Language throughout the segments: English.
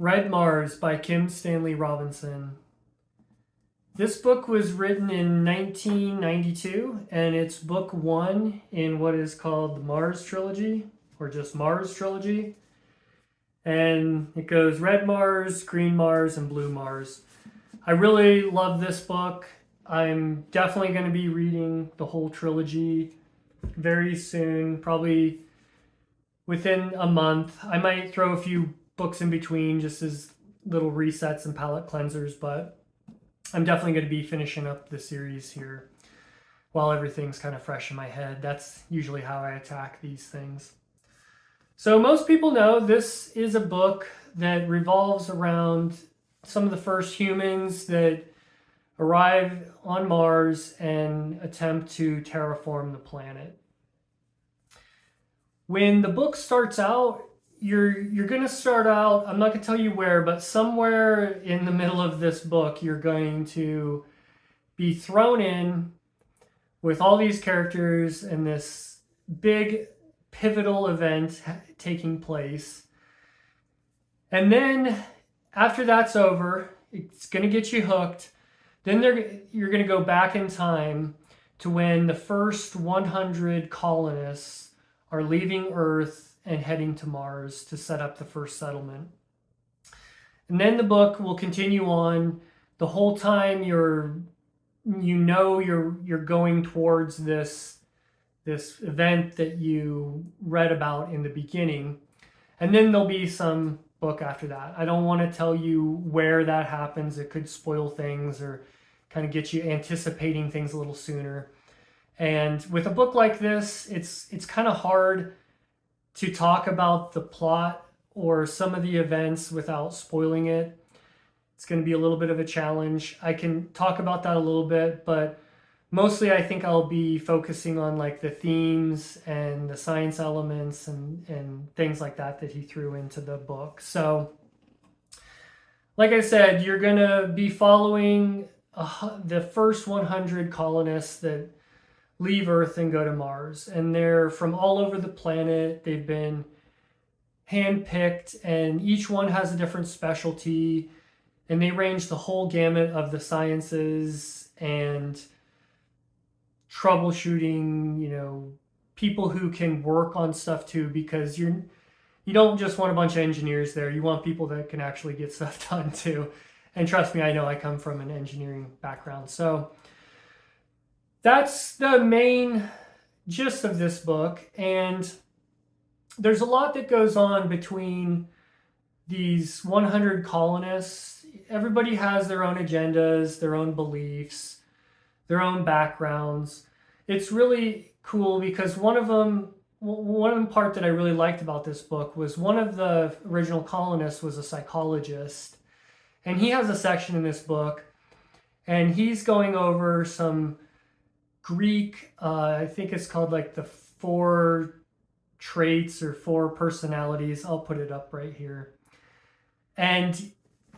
Red Mars by Kim Stanley Robinson. This book was written in 1992, and it's book one in what is called the Mars Trilogy, or just Mars Trilogy. And it goes Red Mars, Green Mars, and Blue Mars. I really love this book. I'm definitely going to be reading the whole trilogy very soon, probably within a month. I might throw a few books in between just as little resets and palette cleansers, but I'm definitely going to be finishing up the series here while everything's kind of fresh in my head. That's usually how I attack these things. So most people know this is a book that revolves around some of the first humans that arrive on Mars and attempt to terraform the planet. When the book starts out, you're going to start out, I'm not going to tell you where, but somewhere in the middle of this book, you're going to be thrown in with all these characters and this big pivotal event taking place. And then after that's over, it's going to get you hooked. Then you're going to go back in time to when the first 100 colonists are leaving Earth and heading to Mars to set up the first settlement. And then the book will continue on. The whole time you're going towards this event that you read about in the beginning. And then there'll be some book after that. I don't want to tell you where that happens. It could spoil things or kind of get you anticipating things a little sooner. And with a book like this, it's kind of hard to talk about the plot or some of the events without spoiling it. It's going to be a little bit of a challenge. I can talk about that a little bit, but mostly I think I'll be focusing on like the themes and the science elements and things like that he threw into the book. So like I said, you're going to be following the first 100 colonists that leave Earth and go to Mars. And they're from all over the planet. They've been handpicked, and each one has a different specialty. And they range the whole gamut of the sciences and troubleshooting, people who can work on stuff too, because you don't just want a bunch of engineers there. You want people that can actually get stuff done too. And trust me, I know I come from an engineering background. So that's the main gist of this book. And there's a lot that goes on between these 100 colonists. Everybody has their own agendas, their own beliefs, their own backgrounds. It's really cool because one part that I really liked about this book was one of the original colonists was a psychologist. And he has a section in this book, and he's going over some Greek, I think it's called like the 4 traits or 4 personalities. I'll put it up right here. And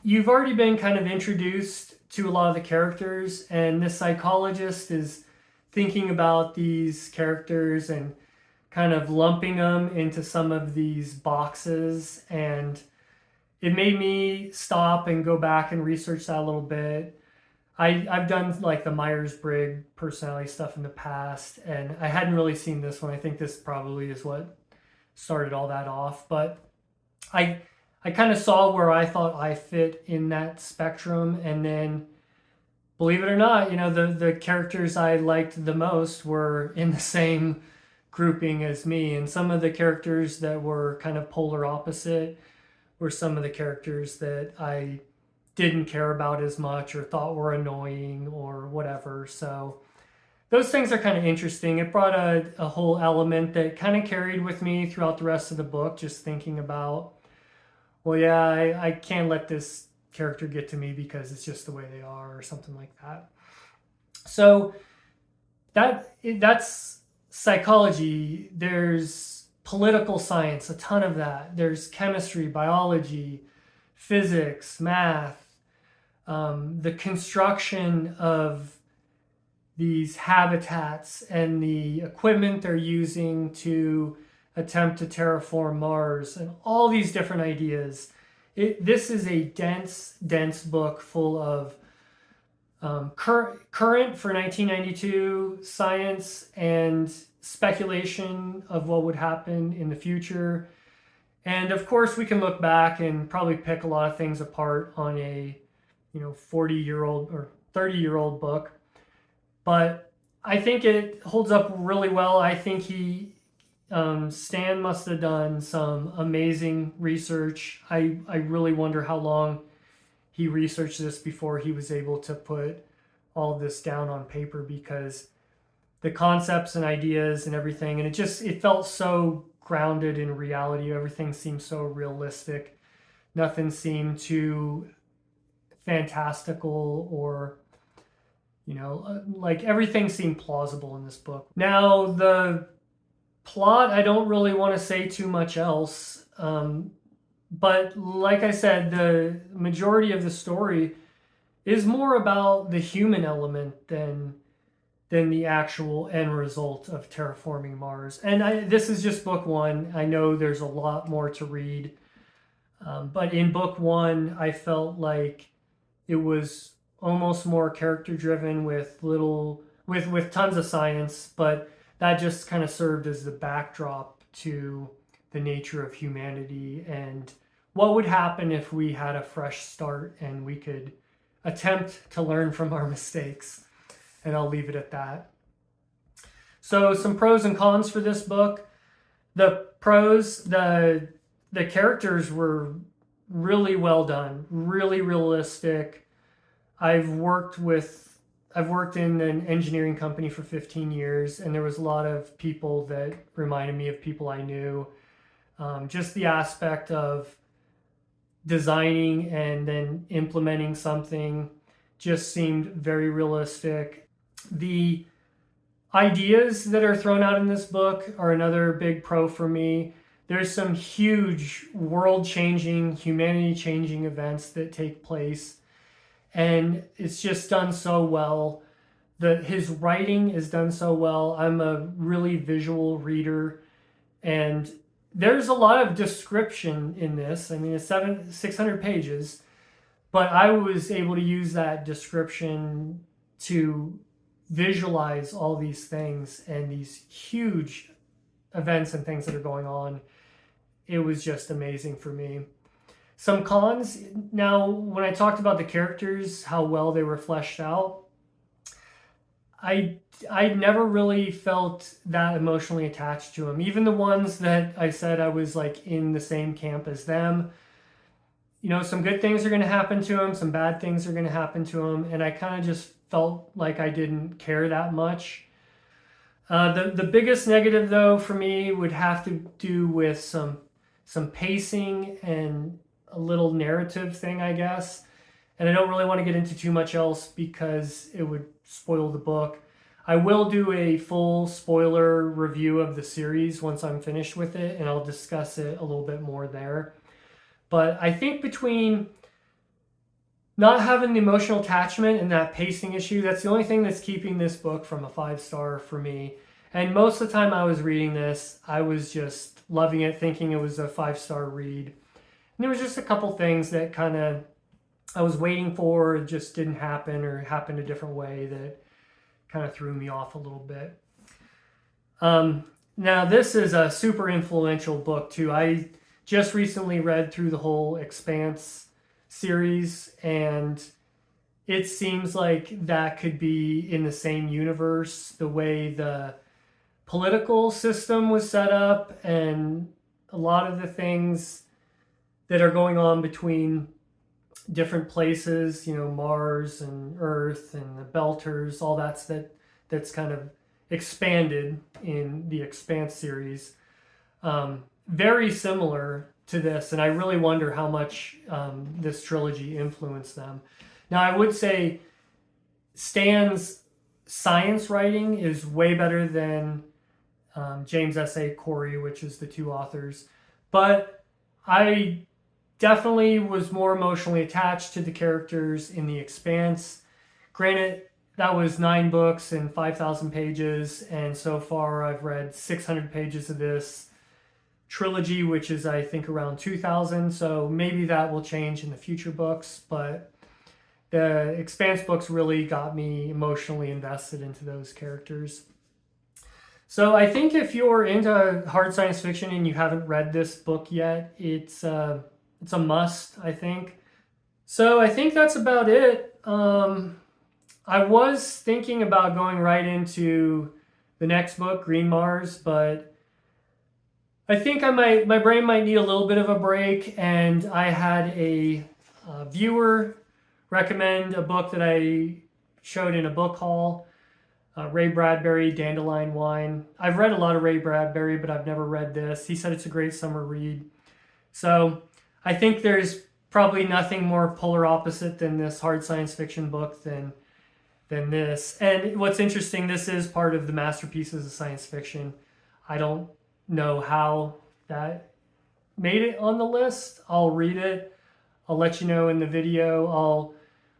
you've already been kind of introduced to a lot of the characters, and this psychologist is thinking about these characters and kind of lumping them into some of these boxes. And it made me stop and go back and research that a little bit. I've done like the Myers-Briggs personality stuff in the past, and I hadn't really seen this one. I think this probably is what started all that off. But I kind of saw where I thought I fit in that spectrum, and then believe it or not, the characters I liked the most were in the same grouping as me. And some of the characters that were kind of polar opposite were some of the characters that I didn't care about as much or thought were annoying or whatever. So those things are kind of interesting. It brought a whole element that kind of carried with me throughout the rest of the book, just thinking about, well, yeah, I can't let this character get to me because it's just the way they are or something like that. So that's psychology. There's political science, a ton of that. There's chemistry, biology, physics, math, the construction of these habitats and the equipment they're using to attempt to terraform Mars, and all these different ideas. This is a dense book full of current for 1992 science and speculation of what would happen in the future. And of course, we can look back and probably pick a lot of things apart on a 40-year-old or 30-year-old book. But I think it holds up really well. I think Stan must have done some amazing research. I really wonder how long he researched this before he was able to put all of this down on paper, because the concepts and ideas and everything, and it felt so grounded in reality. Everything seemed so realistic. Nothing seemed too fantastical, or like everything seemed plausible in this book. Now, the plot, I don't really want to say too much else, but like I said, the majority of the story is more about the human element than the actual end result of terraforming Mars. And this is just book one. I know there's a lot more to read, but in book one, I felt like it was almost more character driven with tons of science, but that just kind of served as the backdrop to the nature of humanity and what would happen if we had a fresh start and we could attempt to learn from our mistakes. And I'll leave it at that. So some pros and cons for this book. The pros, the characters were really well done, really realistic. I've worked in an engineering company for 15 years, and there was a lot of people that reminded me of people I knew. Just the aspect of designing and then implementing something just seemed very realistic. The ideas that are thrown out in this book are another big pro for me. There's some huge world-changing, humanity-changing events that take place, and it's just done so well. His writing is done so well. I'm a really visual reader, and there's a lot of description in this. I mean, it's 600 pages, but I was able to use that description to visualize all these things and these huge events and things that are going on. It was just amazing for me. Some cons. Now, when I talked about the characters, how well they were fleshed out, I never really felt that emotionally attached to them. Even the ones that I said I was like in the same camp as them, some good things are going to happen to them, some bad things are going to happen to them, and I kind of just felt like I didn't care that much. The biggest negative, though, for me would have to do with some pacing and a little narrative thing, I guess. And I don't really want to get into too much else because it would spoil the book. I will do a full spoiler review of the series once I'm finished with it, and I'll discuss it a little bit more there. But I think between not having the emotional attachment and that pacing issue, that's the only thing that's keeping this book from a 5-star for me. And most of the time I was reading this, I was just loving it, thinking it was a 5-star read. And there was just a couple things that kind of I was waiting for, it just didn't happen, or happened a different way that kind of threw me off a little bit. Now, this is a super influential book too. I just recently read through the whole Expanse series, and it seems like that could be in the same universe, the way the political system was set up and a lot of the things that are going on between different places, Mars and Earth and the Belters, all that's kind of expanded in the Expanse series. Very similar to this, and I really wonder how much this trilogy influenced them. Now, I would say Stan's science writing is way better than James S.A. Corey, which is the two authors, but I definitely was more emotionally attached to the characters in The Expanse. Granted, that was 9 books and 5,000 pages, and so far I've read 600 pages of this. Trilogy, which is I think around 2000. So maybe that will change in the future books, but the Expanse books really got me emotionally invested into those characters. So I think if you're into hard science fiction and you haven't read this book yet, it's a must, I think. So I think that's about it. I was thinking about going right into the next book, Green Mars, but I think my brain might need a little bit of a break, and I had a viewer recommend a book that I showed in a book haul, Ray Bradbury, Dandelion Wine. I've read a lot of Ray Bradbury, but I've never read this. He said it's a great summer read. So I think there's probably nothing more polar opposite than this hard science fiction book than this. And what's interesting, this is part of the masterpieces of science fiction. I don't know how that made it on the list. I'll read it. I'll let you know in the video. I'll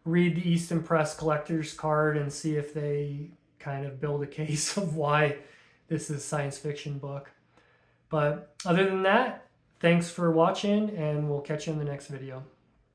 read the Easton Press collector's card and see if they kind of build a case of why this is a science fiction book. But other than that, thanks for watching, and we'll catch you in the next video.